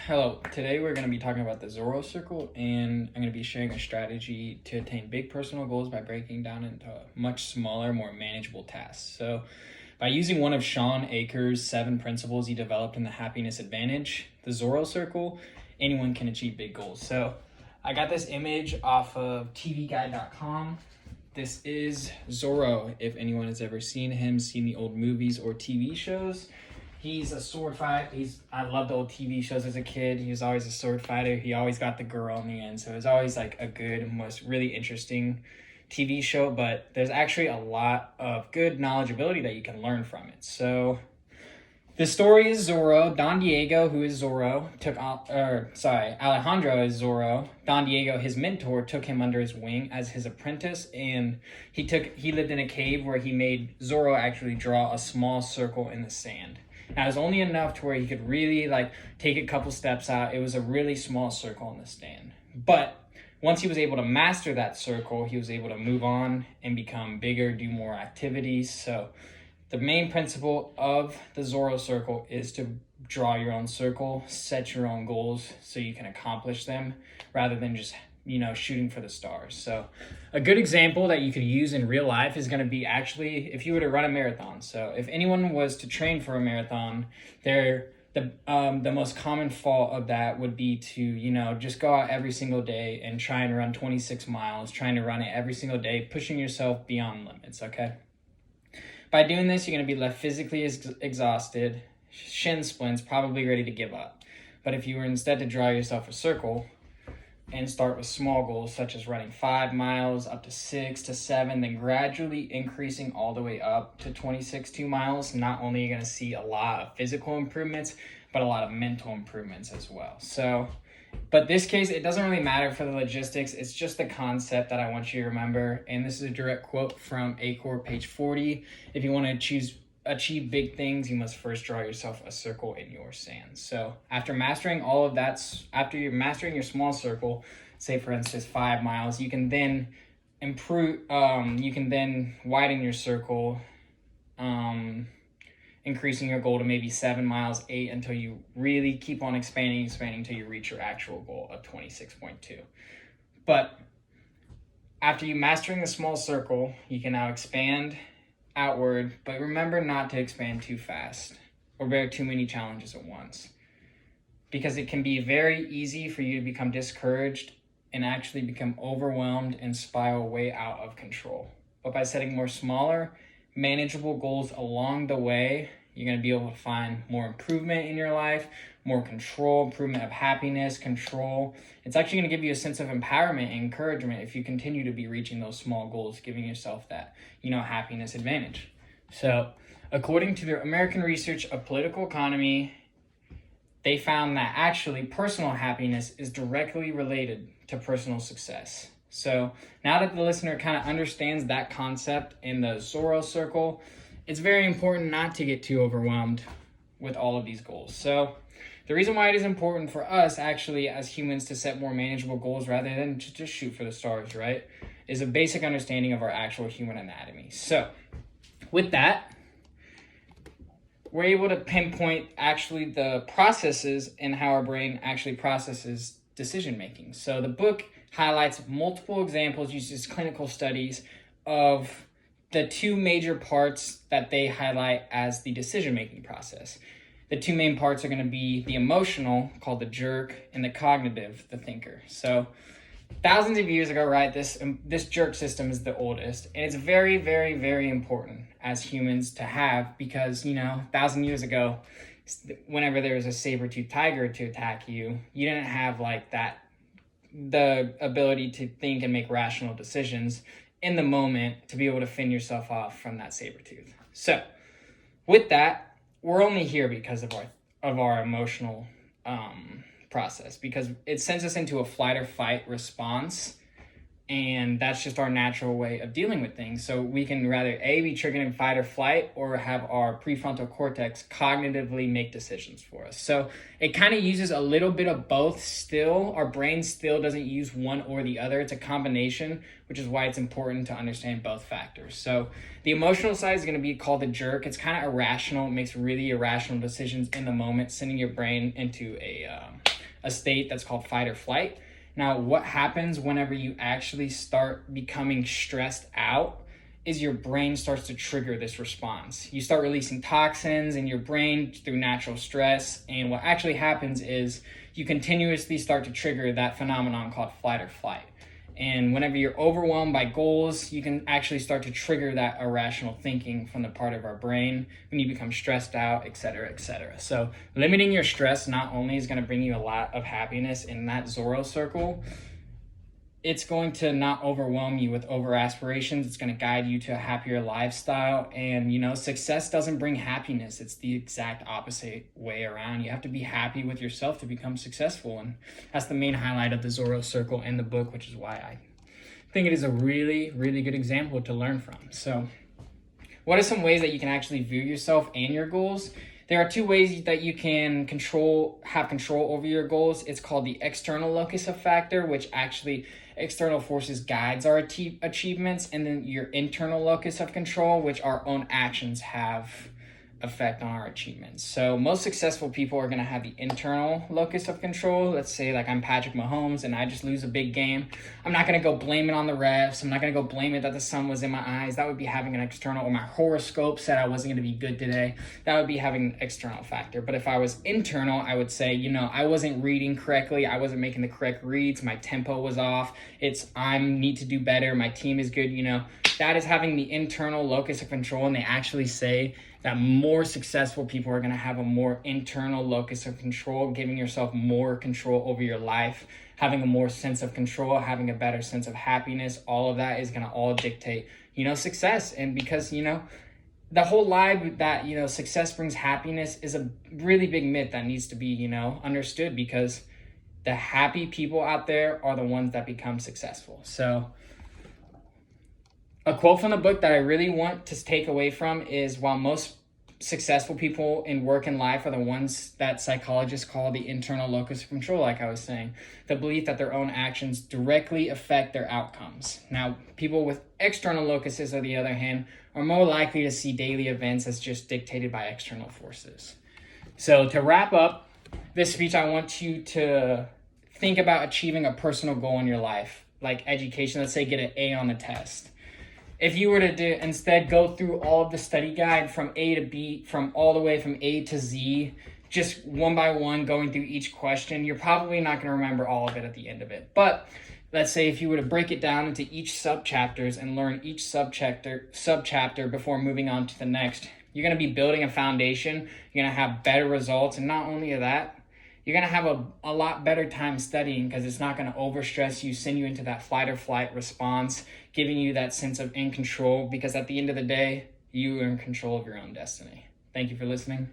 Hello, today we're going to be talking about the Zorro Circle, and I'm going to be sharing a strategy to attain big personal goals by breaking down into much smaller, more manageable tasks. So, by using one of Sean Akers' 7 principles he developed in the Happiness Advantage, the Zorro Circle, anyone can achieve big goals. So, I got this image off of TVGuide.com. This is Zorro, if anyone has ever seen him, seen the old movies or TV shows. He's a sword fighter. I loved old TV shows as a kid. He was always a sword fighter. He always got the girl in the end. So it was always like a good, most really interesting TV show. But there's actually a lot of good knowledgeability that you can learn from it. So the story is Zorro. Don Diego, who is Zorro, Alejandro is Zorro. Don Diego, his mentor, took him under his wing as his apprentice, and he lived in a cave where he made Zorro actually draw a small circle in the sand. Now, it was only enough to where he could really take a couple steps out. It was a really small circle in the sand. But once he was able to master that circle, he was able to move on and become bigger, do more activities. So the main principle of the Zorro Circle is to draw your own circle, set your own goals so you can accomplish them rather than just shooting for the stars. So a good example that you could use in real life is going to be actually if you were to run a marathon. So if anyone was to train for a marathon, the most common fault of that would be to just go out every single day and try and run 26 miles, trying to run it every single day, pushing yourself beyond limits. Okay, by doing this, you're going to be left physically exhausted, shin splints, probably ready to give up. But if you were instead to draw yourself a circle and start with small goals such as running 5 miles up to 6 to 7, then gradually increasing all the way up to 2 miles, not only are you going to see a lot of physical improvements, but a lot of mental improvements as well. So, but this case, it doesn't really matter for the logistics. It's just the concept that I want you to remember. And this is a direct quote from Acor, page 40. If you want to achieve big things, you must first draw yourself a circle in your sand. So after mastering all of that, after you're mastering your small circle, say for instance 5 miles, you can then widen your circle, increasing your goal to maybe 7 miles, 8, until you really keep on expanding until you reach your actual goal of 26.2. But after you mastering the small circle, you can now expand outward, but remember not to expand too fast or bear too many challenges at once, because it can be very easy for you to become discouraged and actually become overwhelmed and spiral way out of control. But by setting more smaller, manageable goals along the way, you're going to be able to find more improvement in your life, more control, improvement of happiness, control. It's actually going to give you a sense of empowerment and encouragement if you continue to be reaching those small goals, giving yourself that, happiness advantage. So, according to the American Research of Political Economy, they found that actually personal happiness is directly related to personal success. So, now that the listener kind of understands that concept in the Zorro Circle, it's very important not to get too overwhelmed with all of these goals. So the reason why it is important for us actually as humans to set more manageable goals rather than to just shoot for the stars, right, is a basic understanding of our actual human anatomy. So with that, we're able to pinpoint actually the processes and how our brain actually processes decision making. So the book highlights multiple examples, uses clinical studies of the 2 major parts that they highlight as the decision-making process. The 2 main parts are going to be the emotional, called the jerk, and the cognitive, the thinker. So thousands of years ago, right, this jerk system is the oldest, and it's very, very, very important as humans to have because, 1,000 years ago, whenever there was a saber-toothed tiger to attack you, you didn't have the ability to think and make rational decisions in the moment to be able to fend yourself off from that saber tooth. So with that, we're only here because of our emotional process, because it sends us into a flight or fight response, and that's just our natural way of dealing with things. So we can rather be triggered in fight or flight, or have our prefrontal cortex cognitively make decisions for us. So it kind of uses a little bit of both still. Our brain still doesn't use one or the other. It's a combination, which is why it's important to understand both factors. So the emotional side is going to be called the jerk. It's kind of irrational. It makes really irrational decisions in the moment, sending your brain into a a state that's called fight or flight. Now, what happens whenever you actually start becoming stressed out is your brain starts to trigger this response. You start releasing toxins in your brain through natural stress, and what actually happens is you continuously start to trigger that phenomenon called flight or flight. And whenever you're overwhelmed by goals, you can actually start to trigger that irrational thinking from the part of our brain when you become stressed out, et cetera, et cetera. So limiting your stress not only is going to bring you a lot of happiness in that Zorro circle, it's going to not overwhelm you with over aspirations. It's going to guide you to a happier lifestyle. And, success doesn't bring happiness. It's the exact opposite way around. You have to be happy with yourself to become successful. And that's the main highlight of the Zorro circle in the book, which is why I think it is a really, really good example to learn from. So what are some ways that you can actually view yourself and your goals? There are two ways that you can have control over your goals. It's called the external locus of factor, which actually external forces guides our achievements, and then your internal locus of control, which our own actions have effect on our achievements. So most successful people are going to have the internal locus of control. Let's say like I'm Patrick Mahomes and I just lose a big game. I'm not going to go blame it on the refs. I'm not going to go blame it that the sun was in my eyes. That would be having an external, or my horoscope said I wasn't going to be good today. That would be having an external factor. But if I was internal, I would say, I wasn't reading correctly. I wasn't making the correct reads. My tempo was off. I need to do better. My team is good. That is having the internal locus of control. And they actually say that more successful people are going to have a more internal locus of control, giving yourself more control over your life, having a more sense of control, having a better sense of happiness. All of that is going to all dictate, success. And because, the whole lie that, success brings happiness is a really big myth that needs to be, understood, because the happy people out there are the ones that become successful. So a quote from the book that I really want to take away from is, while most successful people in work and life are the ones that psychologists call the internal locus of control, like I was saying, the belief that their own actions directly affect their outcomes. Now, people with external locuses, on the other hand, are more likely to see daily events as just dictated by external forces. So to wrap up this speech, I want you to think about achieving a personal goal in your life, like education. Let's say get an A on the test. If you were to instead go through all of the study guide from A to B, all the way from A to Z, just one by one going through each question, you're probably not going to remember all of it at the end of it. But let's say if you were to break it down into each subchapters and learn each subchapter before moving on to the next, you're going to be building a foundation. You're going to have better results. And not only that, you're going to have a lot better time studying, because it's not going to overstress you, send you into that fight or flight response, giving you that sense of in control, because at the end of the day, you are in control of your own destiny. Thank you for listening.